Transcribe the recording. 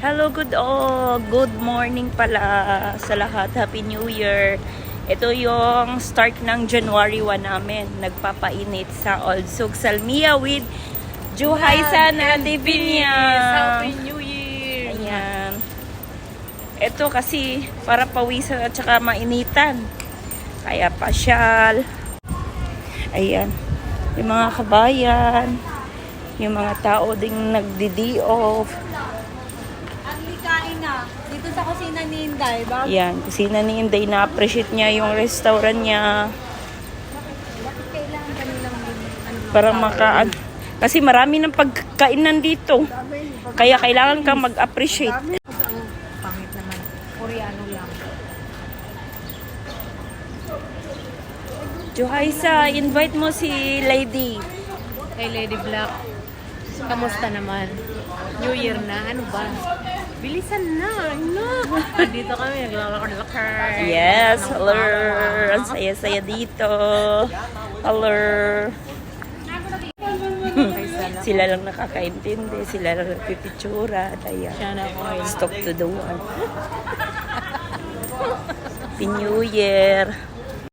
Hello, good morning pala sa lahat. Happy New Year. Ito yung start ng January 1 namin. Nagpapainit sa Old Sug Salmia with Juhaysan at Divinia. Happy New Year! Ayan. Ito kasi para pawisan at saka mainitan. Kaya pasyal. Ayan. Yung mga kabayan. Yung mga tao ding nagdi-day off. Kain na. Dito sa kusina ni Inday. Yan, kusina ni Inday, na-appreciate niya yung restaurant niya. Bakit kailangan kanilang Para kasi marami ng pagkainan dito. Kaya kailangan kang mag-appreciate. Pangit naman. Koreano lang. Juhaysa, invite mo si Lady. Kay Lady Black. Kamusta naman? New Year na. Ano ba? Bilisan na. No. Dito kami. Naglalakad-lakad. Yes, hello. Ang saya-saya dito. Hello. Sila lang nakakaintindi. Sila lang nagpipitsura. Ayan. Siya na ako. Stop to the one. Happy New Year.